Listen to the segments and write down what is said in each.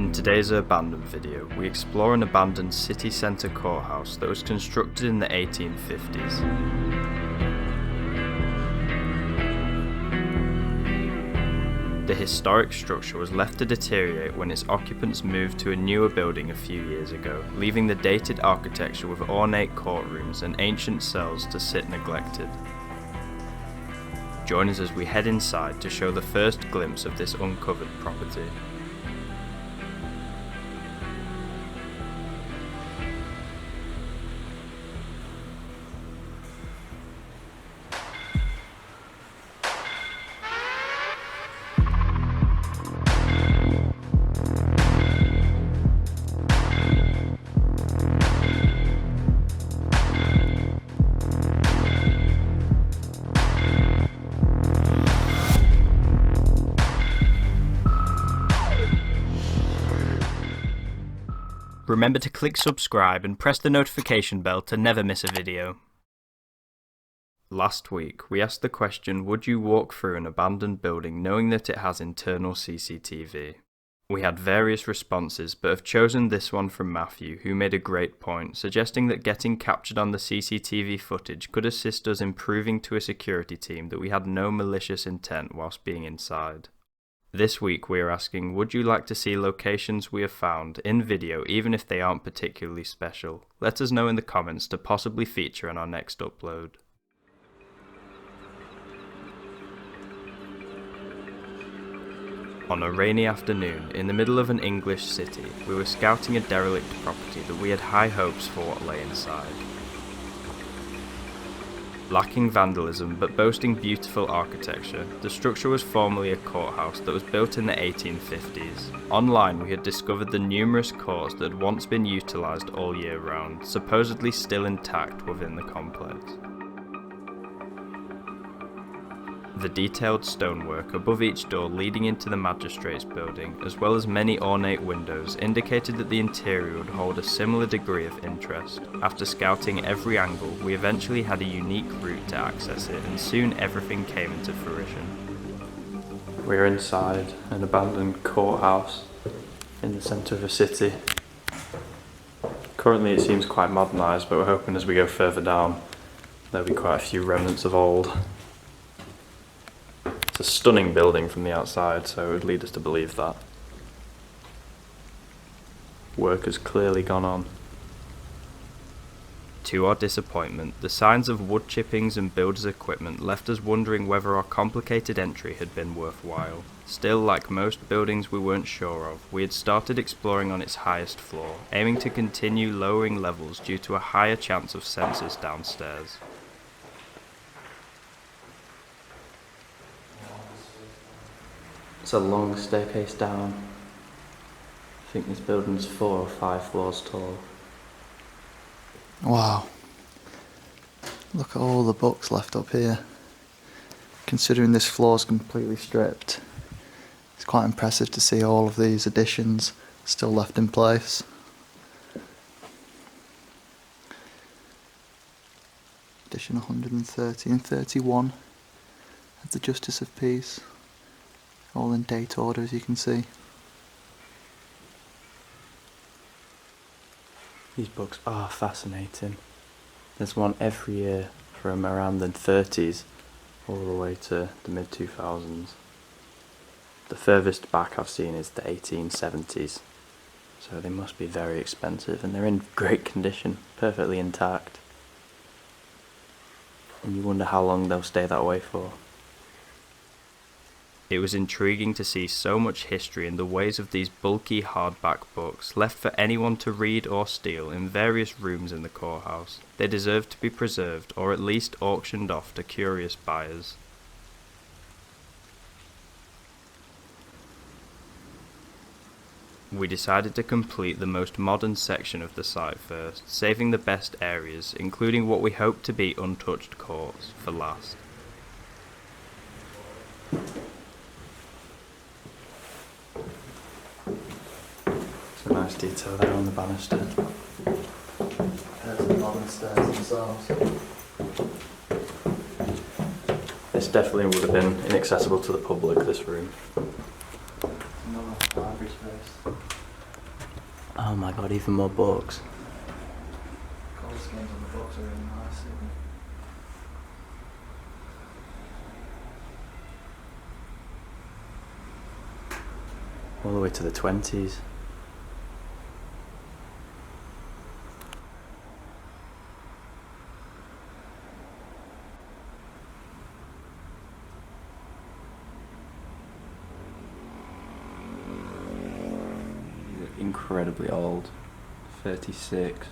In today's Urbandoned video, we explore an abandoned city centre courthouse that was constructed in the 1850s. The historic structure was left to deteriorate when its occupants moved to a newer building a few years ago, leaving the dated architecture with ornate courtrooms and ancient cells to sit neglected. Join us as we head inside to show the first glimpse of this uncovered property. Remember to click subscribe and press the notification bell to never miss a video. Last week, we asked the question, would you walk through an abandoned building knowing that it has internal CCTV? We had various responses, but have chosen this one from Matthew, who made a great point, suggesting that getting captured on the CCTV footage could assist us in proving to a security team that we had no malicious intent whilst being inside. This week we are asking, would you like to see locations we have found in video even if they aren't particularly special? Let us know in the comments to possibly feature in our next upload. On a rainy afternoon, in the middle of an English city, we were scouting a derelict property that we had high hopes for what lay inside. Lacking vandalism but boasting beautiful architecture, the structure was formerly a courthouse that was built in the 1850s. Online we had discovered the numerous courts that had once been utilised all year round, supposedly still intact within the complex. The detailed stonework above each door leading into the magistrates building, as well as many ornate windows, indicated that the interior would hold a similar degree of interest. After scouting every angle, we eventually had a unique route to access it, and soon everything came into fruition. We're inside an abandoned courthouse in the centre of a city. Currently it seems quite modernised, but we're hoping as we go further down there'll be quite a few remnants of old. It's a stunning building from the outside, so it would lead us to believe that. Work has clearly gone on. To our disappointment, the signs of wood chippings and builder's equipment left us wondering whether our complicated entry had been worthwhile. Still, like most buildings we weren't sure of, we had started exploring on its highest floor, aiming to continue lowering levels due to a higher chance of sensors downstairs. It's a long staircase down. I think this building's 4 or 5 floors tall. Wow. Look at all the books left up here. Considering this floor's completely stripped, it's quite impressive to see all of these additions still left in place. Edition 130 and 31 of the Justice of Peace. All in date order, as you can see. These books are fascinating. There's one every year from around the 30s all the way to the mid-2000s. The furthest back I've seen is the 1870s, so they must be very expensive, and they're in great condition, perfectly intact. And you wonder how long they'll stay that way for. It was intriguing to see so much history in the ways of these bulky hardback books left for anyone to read or steal in various rooms in the courthouse. They deserved to be preserved or at least auctioned off to curious buyers. We decided to complete the most modern section of the site first, saving the best areas, including what we hope to be untouched courts, for last. Some nice detail there on the banister. There's the modern stairs themselves. This definitely would have been inaccessible to the public, this room. Another library space. my god, even more books. Colour schemes on the books are really nice. All the way to the 20s. Incredibly old. 36,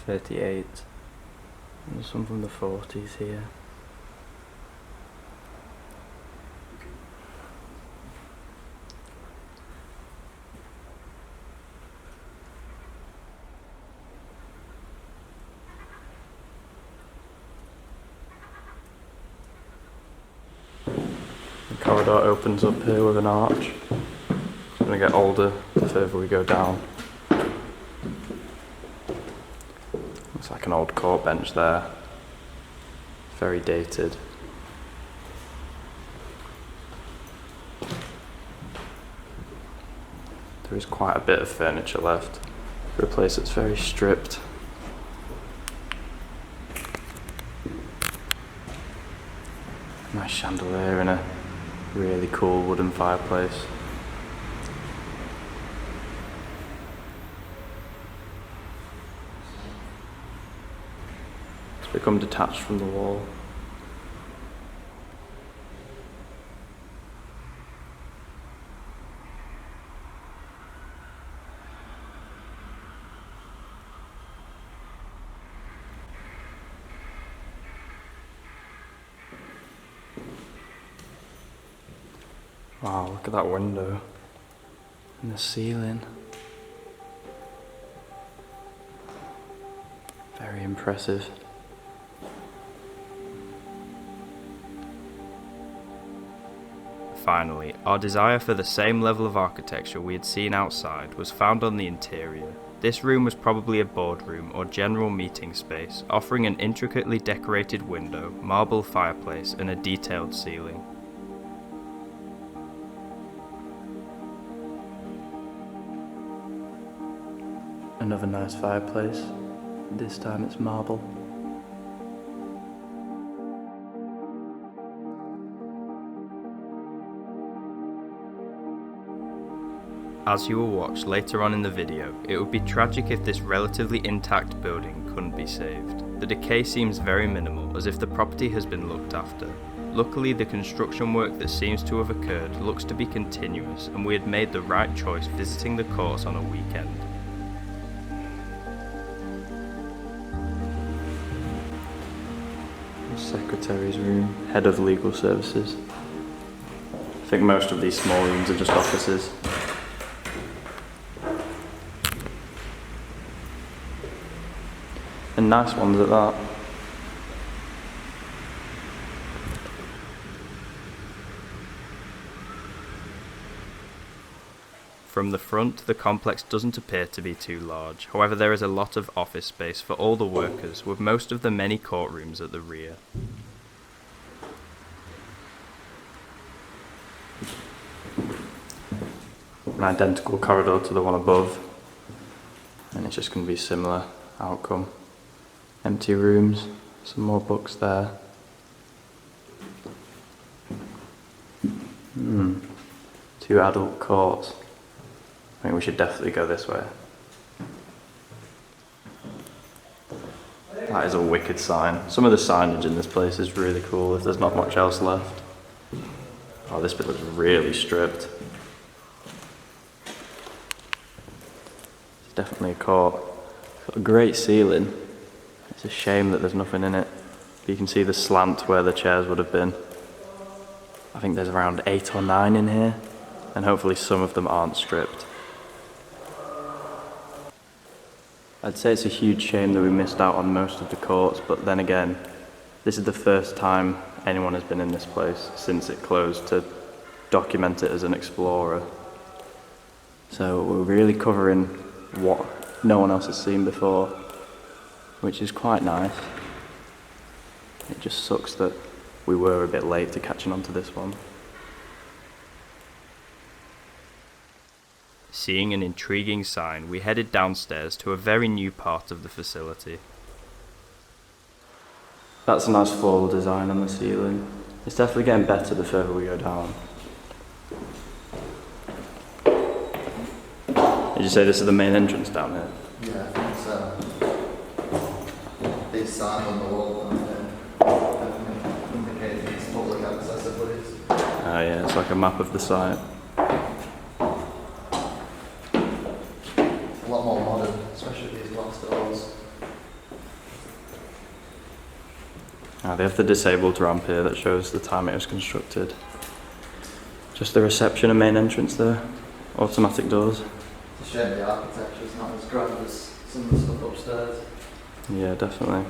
38, and there's some from the 40s here. The corridor opens up here with an arch. It's going to get older the further we go down. Looks like an old court bench there. Very dated. There is quite a bit of furniture left for a place that's very stripped. Nice chandelier and a really cool wooden fireplace. It's become detached from the wall. Wow, look at that window and the ceiling. Very impressive. Finally, our desire for the same level of architecture we had seen outside was found on the interior. This room was probably a boardroom or general meeting space, offering an intricately decorated window, marble fireplace, and a detailed ceiling. Another nice fireplace. This time it's marble. As you will watch later on in the video, it would be tragic if this relatively intact building couldn't be saved. The decay seems very minimal, as if the property has been looked after. Luckily, the construction work that seems to have occurred looks to be continuous, and we had made the right choice visiting the courts on a weekend. Secretary's room, head of legal services. I think most of these small rooms are just offices. And nice ones at that. From the front, the complex doesn't appear to be too large. However, there is a lot of office space for all the workers, with most of the many courtrooms at the rear. An identical corridor to the one above, and it's just going to be similar outcome. Empty rooms, some more books there. Two adult courts. I think we should definitely go this way. That is a wicked sign. Some of the signage in this place is really cool if there's not much else left. Oh, this bit looks really stripped. It's definitely a court. It's got a great ceiling. It's a shame that there's nothing in it. You can see the slant where the chairs would have been. I think there's around 8 or 9 in here, and hopefully some of them aren't stripped. I'd say it's a huge shame that we missed out on most of the courts, but then again, this is the first time anyone has been in this place since it closed to document it as an explorer. So we're really covering what no one else has seen before, which is quite nice. It just sucks that we were a bit late to catching on to this one. Seeing an intriguing sign, we headed downstairs to a very new part of the facility. That's a nice floral design on the ceiling. It's definitely getting better the further we go down. Did you say this is the main entrance down here? Yeah, I think so. These signs on the wall down there definitely indicate it's public accessibility. Yeah, it's like a map of the site. A lot more modern, especially these glass doors. They have the disabled ramp here that shows the time it was constructed. Just the reception and main entrance there. Automatic doors. It's a shame the architecture is not as grand as some of the stuff upstairs. Yeah, definitely.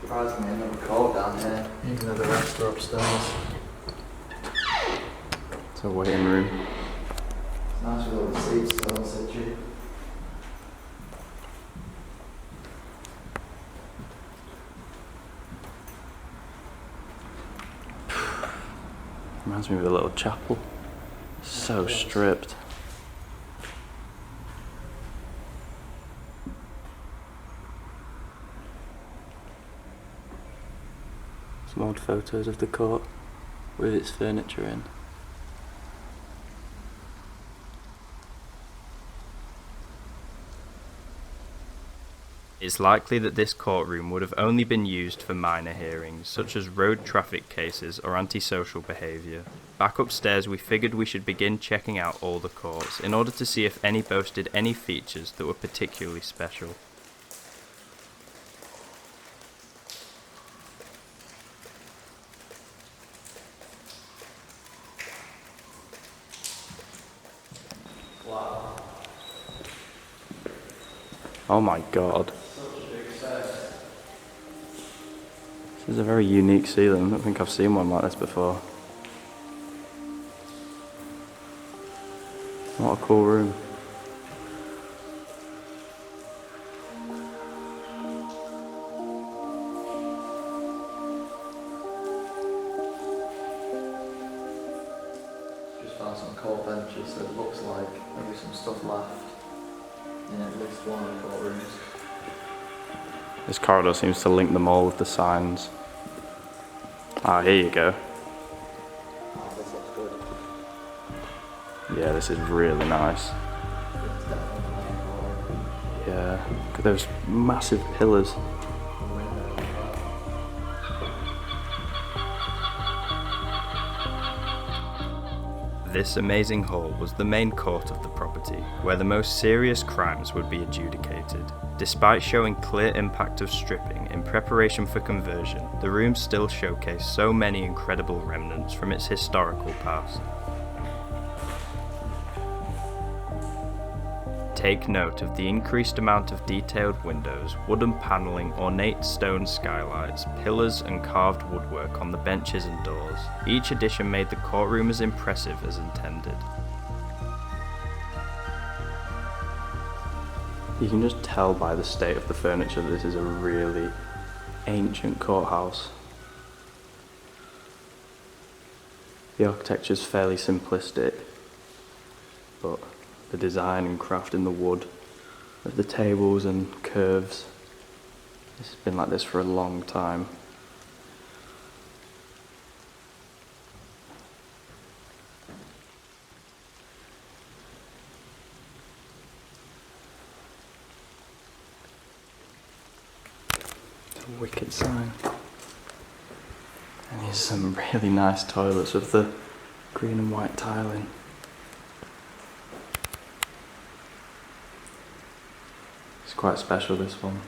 Surprisingly, I never called down here, even though the rest are upstairs. It's a waiting room. It's nice with all the seats still in situ. Reminds me of a little chapel. So stripped. Some old photos of the court with its furniture in. It's likely that this courtroom would have only been used for minor hearings, such as road traffic cases or antisocial behaviour. Back upstairs, we figured we should begin checking out all the courts in order to see if any boasted any features that were particularly special. Wow. Oh my god. Such a big set. This is a very unique ceiling. I don't think I've seen one like this before. What a cool room. Just found some court benches that looks like maybe some stuff left in at least one of the courtrooms. This corridor seems to link them all with the signs. Here you go. Oh, this looks good. Yeah, this is really nice. It's definitely the main courtroom. Yeah, look at those massive pillars. The window as well. This amazing hall was the main court of the property, where the most serious crimes would be adjudicated. Despite showing clear impact of stripping in preparation for conversion, the room still showcased so many incredible remnants from its historical past. Take note of the increased amount of detailed windows, wooden panelling, ornate stone skylights, pillars and carved woodwork on the benches and doors. Each addition made the courtroom as impressive as intended. You can just tell by the state of the furniture that this is a really ancient courthouse. The architecture is fairly simplistic, but the design and craft in the wood of the tables and curves, this has been like this for a long time. It's a wicked sign. And here's some really nice toilets with the green and white tiling. It's quite special, this one.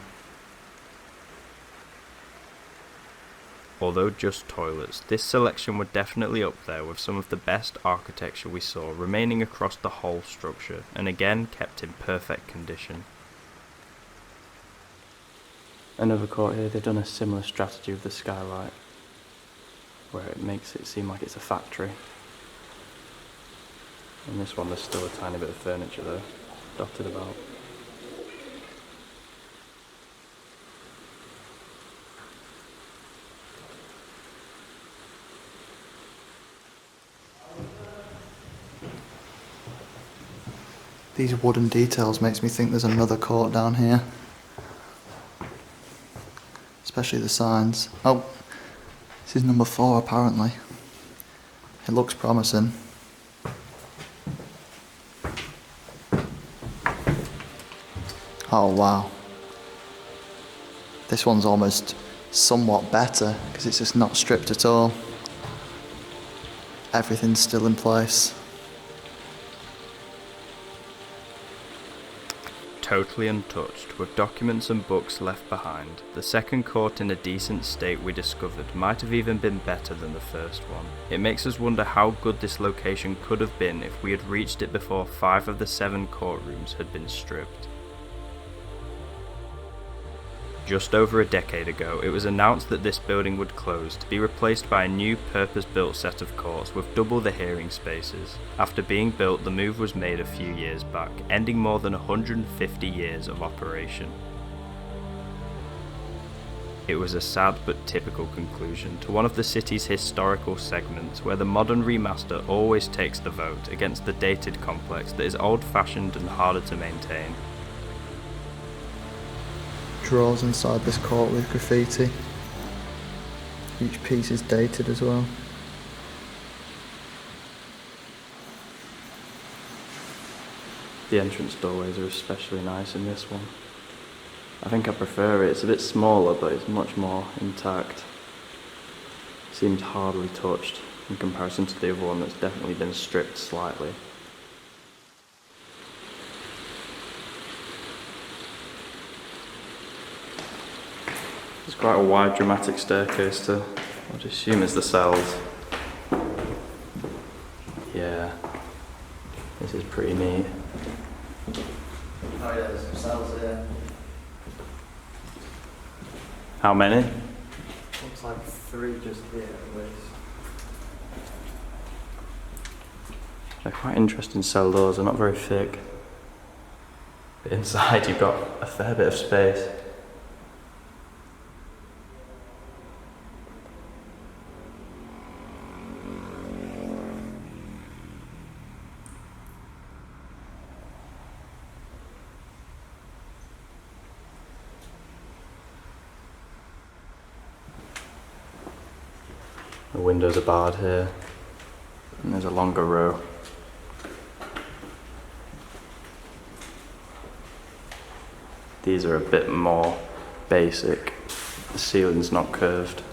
Although just toilets, this selection were definitely up there with some of the best architecture we saw remaining across the whole structure, and again kept in perfect condition. Another court here, they've done a similar strategy with the skylight, where it makes it seem like it's a factory. In this one there's still a tiny bit of furniture though. dotted about. These wooden details makes me think there's another court down here. Especially the signs. Oh, this is number 4 apparently. It looks promising. Oh wow. This one's almost somewhat better because it's just not stripped at all. Everything's still in place. Totally untouched, with documents and books left behind, the second court in a decent state we discovered might have even been better than the first one. It makes us wonder how good this location could have been if we had reached it before 5 of the 7 courtrooms had been stripped. Just over a decade ago, it was announced that this building would close to be replaced by a new purpose-built set of courts with double the hearing spaces. After being built, the move was made a few years back, ending more than 150 years of operation. It was a sad but typical conclusion to one of the city's historical segments where the modern remaster always takes the vote against the dated complex that is old-fashioned and harder to maintain. Drawers inside this court with graffiti. Each piece is dated as well. The entrance doorways are especially nice in this one. I think I prefer it. It's a bit smaller, but it's much more intact. Seems hardly touched in comparison to the other one that's definitely been stripped slightly. There's quite a wide dramatic staircase to, I'd assume is the cells. Yeah, this is pretty neat. Oh yeah, there's some cells here. How many? Looks like 3 just here at least. They're quite interesting cell doors, they're not very thick. But inside you've got a fair bit of space. The windows are barred here, and there's a longer row. These are a bit more basic. The ceiling's not curved.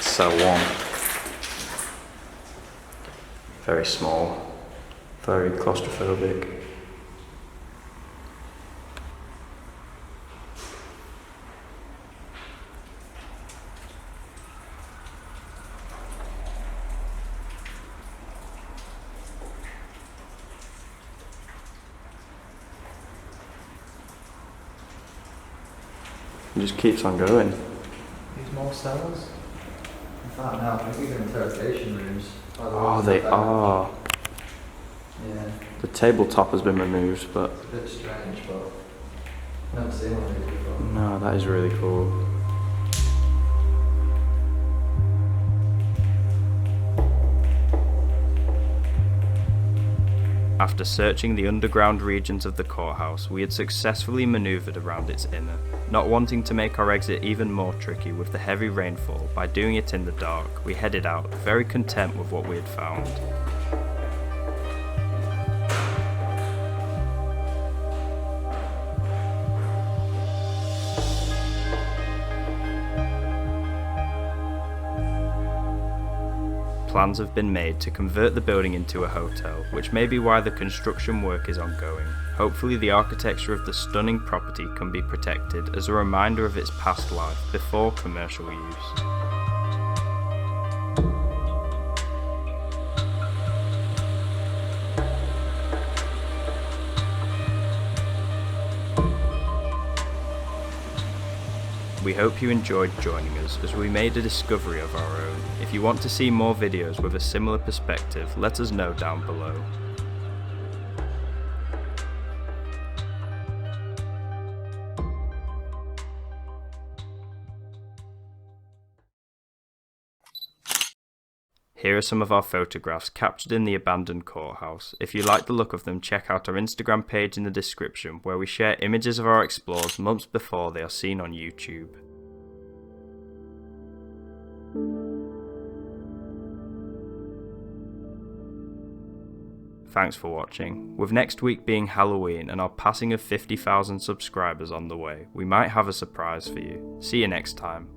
Cell 1. Very small, very claustrophobic. It just keeps on going. These more cells? In fact, no, I think these are interrogation rooms. Oh, they are. Yeah. The tabletop has been removed, but It's a bit strange, but I've never seen one of these before. no, that is really cool. After searching the underground regions of the courthouse, we had successfully manoeuvred around its inner, not wanting to make our exit even more tricky with the heavy rainfall. By doing it in the dark, we headed out, very content with what we had found. Plans have been made to convert the building into a hotel, which may be why the construction work is ongoing. Hopefully the architecture of the stunning property can be protected as a reminder of its past life before commercial use. We hope you enjoyed joining us as we made a discovery of our own. If you want to see more videos with a similar perspective, let us know down below. Here are some of our photographs captured in the abandoned courthouse. If you like the look of them, check out our Instagram page in the description, where we share images of our explores months before they are seen on YouTube. Thanks for watching. With next week being Halloween and our passing of 50,000 subscribers on the way, we might have a surprise for you. See you next time.